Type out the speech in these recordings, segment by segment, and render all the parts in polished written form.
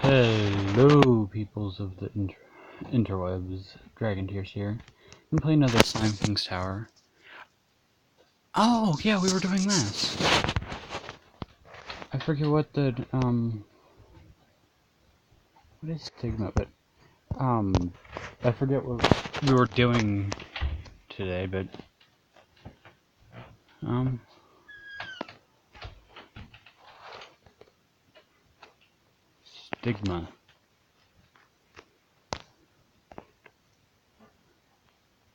Hello, peoples of the interwebs. Dragon Tears here. I'm playing another Slime King's Tower. Oh, yeah, we were doing this. I forget what the, what is Stigma, but, I forget what we were doing today, but, Stigma.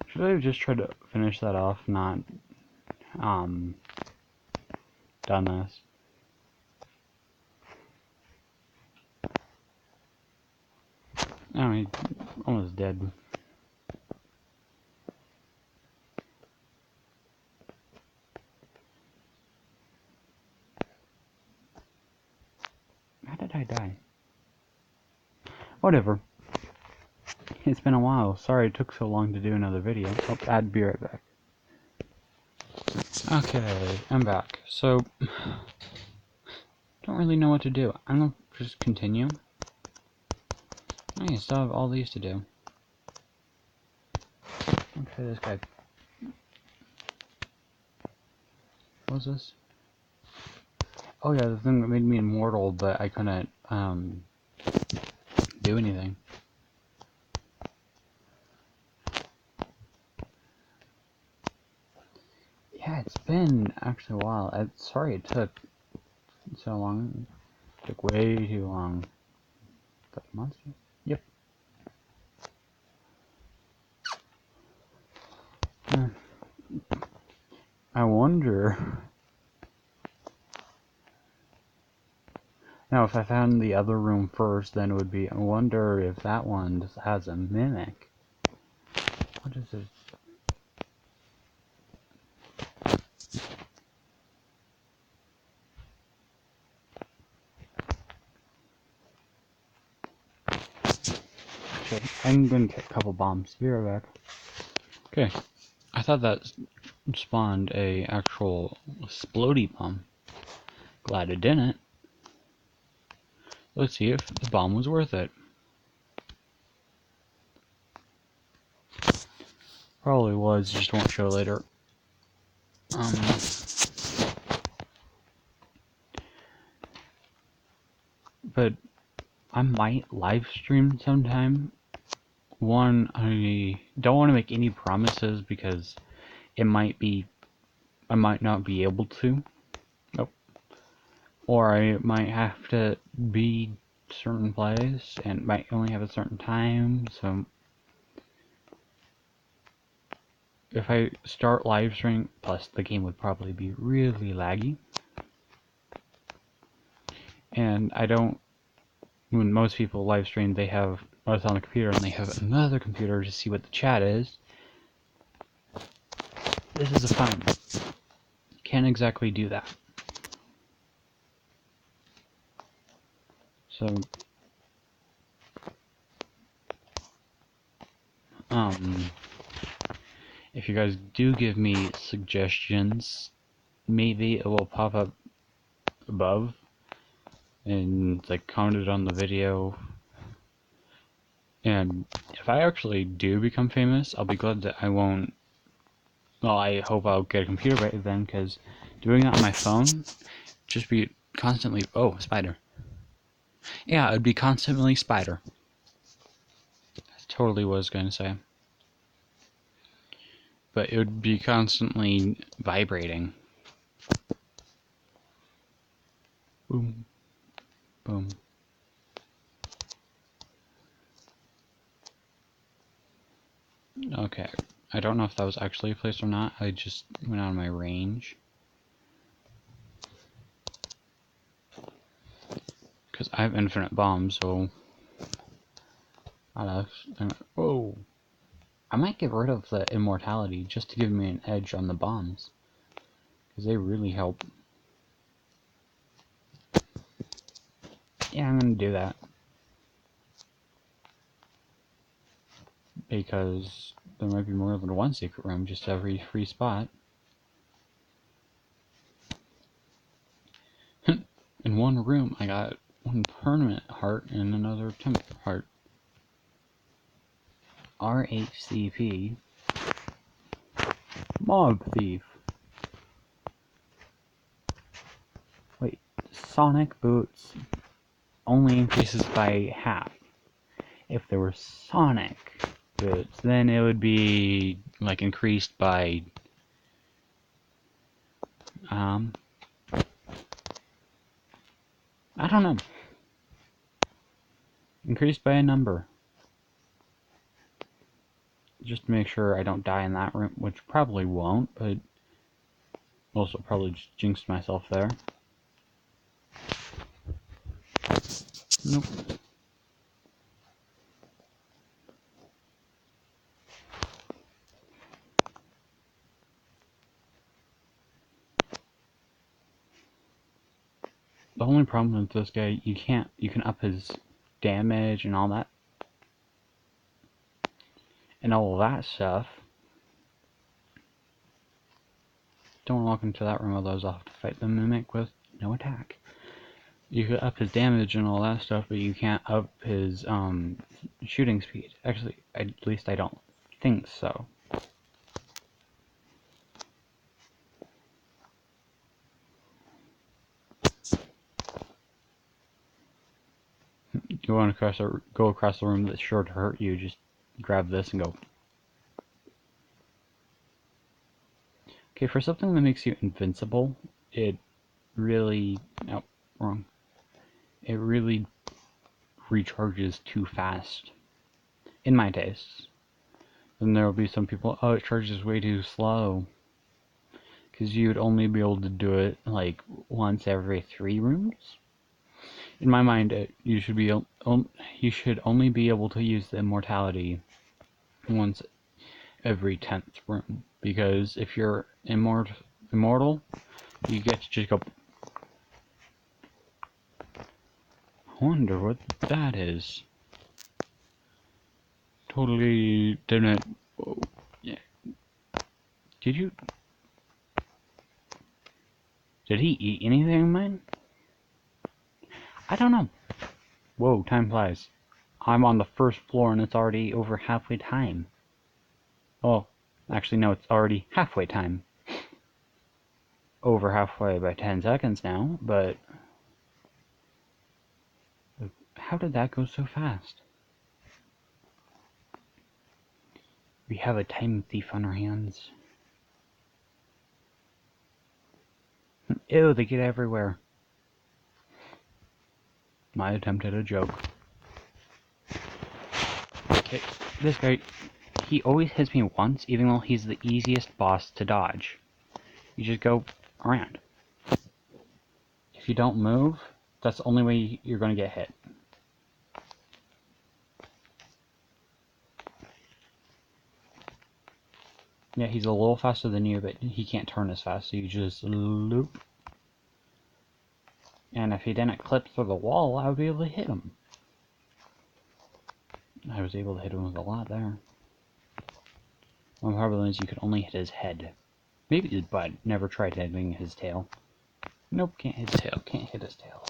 Should I have just tried to finish that off, not, done this? Oh, he's almost dead. How did I die? Whatever. It's been a while. Sorry it took so long to do another video. I'd be right back. Okay, I'm back. So, don't really know what to do. I'm gonna just continue. I still have all these to do. Okay, this guy. What was this? Oh yeah, the thing that made me immortal, but I couldn't, do anything. Yeah, it's been actually a while. Sorry it took so long. It took way too long. But monster? Yep. I wonder. Now, if I found the other room first, then it would be. I wonder if that one just has a mimic. What is it? Okay, I'm gonna get a couple bombs. Be right back. Okay, I thought that spawned a actual explodey bomb. Glad it didn't. Let's see if the bomb was worth it. Probably was, just won't show later. But I might live stream sometime. One, I don't want to make any promises because it might be, I might not be able to. Nope. Or I might have to be a certain place and might only have a certain time, so if I start live streaming, plus the game would probably be really laggy. And I don't, when most people live stream, they have us on the computer and they have another computer to see what the chat is. This is a fun. Can't exactly do that. So, if you guys do give me suggestions, maybe it will pop up above and like commented on the video. And if I actually do become famous, I'll be glad that I won't. Well, I hope I'll get a computer by then, because doing that on my phone, just be constantly. Oh, spider. Yeah, it'd be constantly spider. That's totally what I was going to say. But it would be constantly vibrating. Boom. Boom. Okay. I don't know if that was actually a place or not. I just went out of my range. Because I have infinite bombs, so... Whoa! I might get rid of the immortality just to give me an edge on the bombs. Because they really help. Yeah, I'm gonna do that. Because there might be more than one secret room just every free spot. In one room, I got one permanent heart and another temp heart. RHCP. Mob Thief. Wait, Sonic Boots only increases by half. If there were Sonic Boots, then it would be like increased by I don't know. Increased by a number. Just to make sure I don't die in that room, which probably won't, but also probably just jinxed myself there. Nope. The only problem with this guy, you can up his damage and all that. And all of that stuff. Don't walk into that room, otherwise I'll have to fight the Mimic with no attack. You can up his damage and all that stuff, but you can't up his shooting speed. Actually, at least I don't think so. You want to go across the room that's sure to hurt you, just grab this and go. Okay, for something that makes you invincible, it really... Oh, wrong. It really recharges too fast, in my taste. Then there will be some people, oh, it charges way too slow. Because you would only be able to do it, like, once every 3 rooms? In my mind, you should only be able to use the immortality once every 10th room. Because if you're immortal, you get to just go... I wonder what that is. Totally didn't... Whoa. Yeah. Did he eat anything of mine? I don't know. Whoa, time flies. I'm on the first floor and it's already over halfway time. Oh, actually no, it's already halfway time. Over halfway by 10 seconds now, but... How did that go so fast? We have a time thief on our hands. Ew, they get everywhere. I attempted a joke. Okay, this guy, he always hits me once, even though he's the easiest boss to dodge. You just go around. If you don't move, that's the only way you're going to get hit. Yeah, he's a little faster than you, but he can't turn as fast, so you just loop. And if he didn't clip through the wall, I would be able to hit him. I was able to hit him with a lot there. One problem is you could only hit his head. Maybe his butt. Never tried hitting his tail. Nope, can't hit his tail. Can't hit his tail.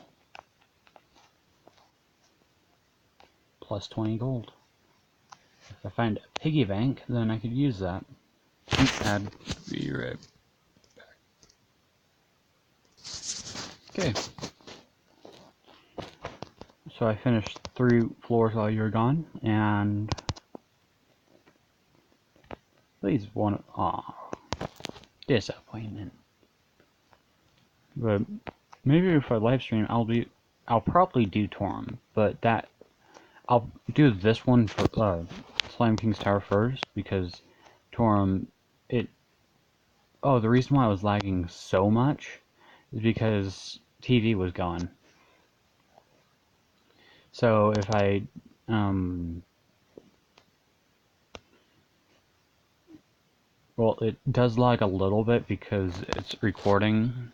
Plus 20 gold. If I find a piggy bank, then I could use that. I'd be right back. Okay. So I finished 3 floors while you were gone, and... Please one... Aw. Disappointment. But maybe if I live stream, I'll probably do Tower-ep3, but I'll do this one for Slime King's Tower first, because Tower-ep3, oh, the reason why I was lagging so much is because TV was gone. So if I, well, it does lag a little bit because it's recording,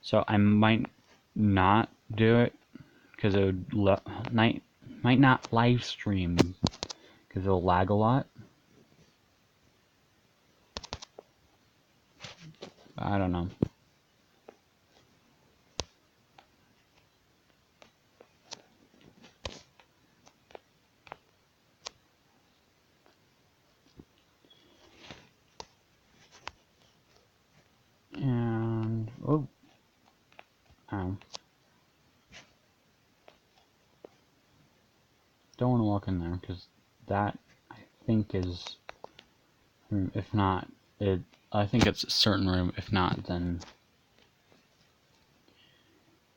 so I might not do it, because it would might not live stream, because it'll lag a lot. I don't know. Don't want to walk in there, because that, I think, is... If not, I think it's a certain room. If not, then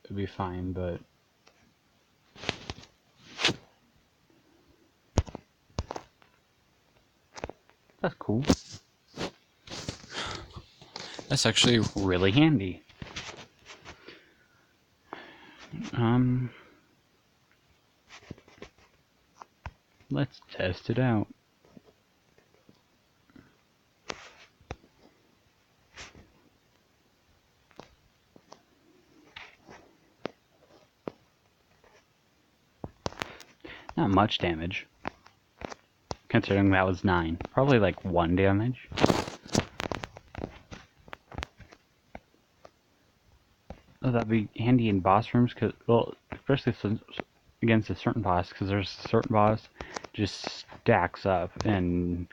it'd be fine, but... That's cool. That's actually really handy. Let's test it out. Not much damage, considering that was 9. Probably like 1 damage. Oh, that'd be handy in boss rooms, cause, well, especially since against a certain boss, because there's a certain boss just stacks up, and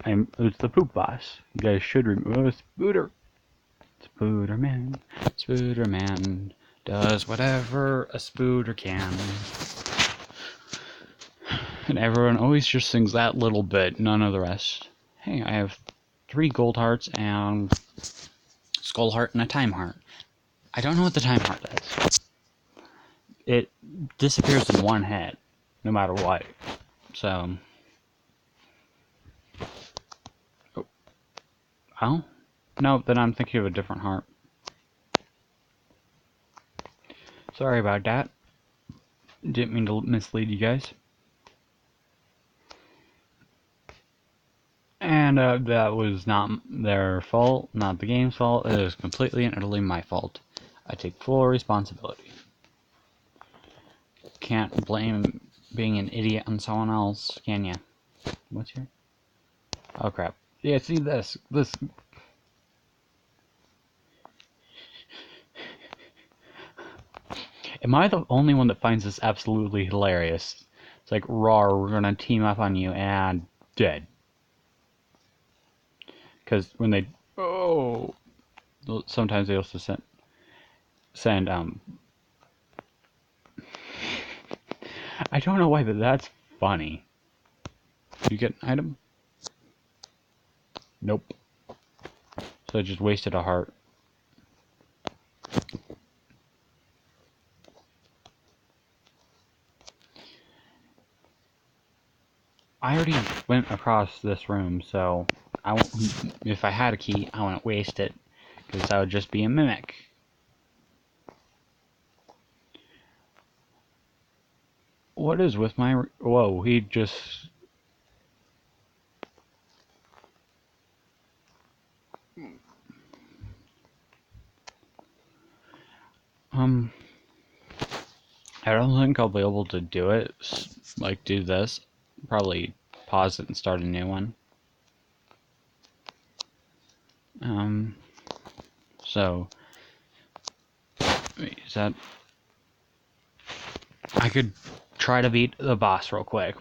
it's the poop boss. You guys should remember. Oh, Spooder! Spooderman. Spooderman does whatever a Spooder can. And everyone always just sings that little bit, none of the rest. Hey, I have 3 gold hearts and skull heart and a time heart. I don't know what the time heart does. It disappears in 1 hit, no matter what. So... Oh? No, then I'm thinking of a different heart. Sorry about that. Didn't mean to mislead you guys. And that was not their fault, not the game's fault. It is completely and utterly my fault. I take full responsibility. Can't blame being an idiot on someone else, can ya? What's here? Oh crap. Yeah, see this. Am I the only one that finds this absolutely hilarious? It's like, rawr, we're gonna team up on you, and dead. Because when they... Oh! Sometimes they also send I don't know why, but that's funny. Did you get an item? Nope. So I just wasted a heart. I already went across this room, so I won't, if I had a key, I wouldn't waste it, because that would just be a mimic. What is with my... Whoa, he just... I don't think I'll be able to do it, like do this. Probably pause it and start a new one. So... Wait, is that... I could try to beat the boss real quick.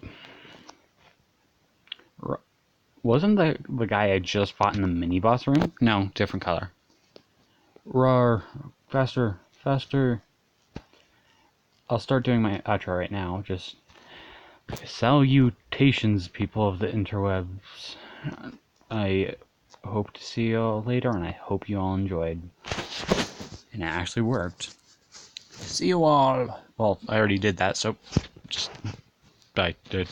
Wasn't the guy I just fought in the mini-boss room? No, different color. Roar! Faster! Faster! I'll start doing my outro right now. Just... Salutations, people of the interwebs. I hope to see you all later, and I hope you all enjoyed. And it actually worked. See you all! Well, I already did that, so... Just... Bye, dude.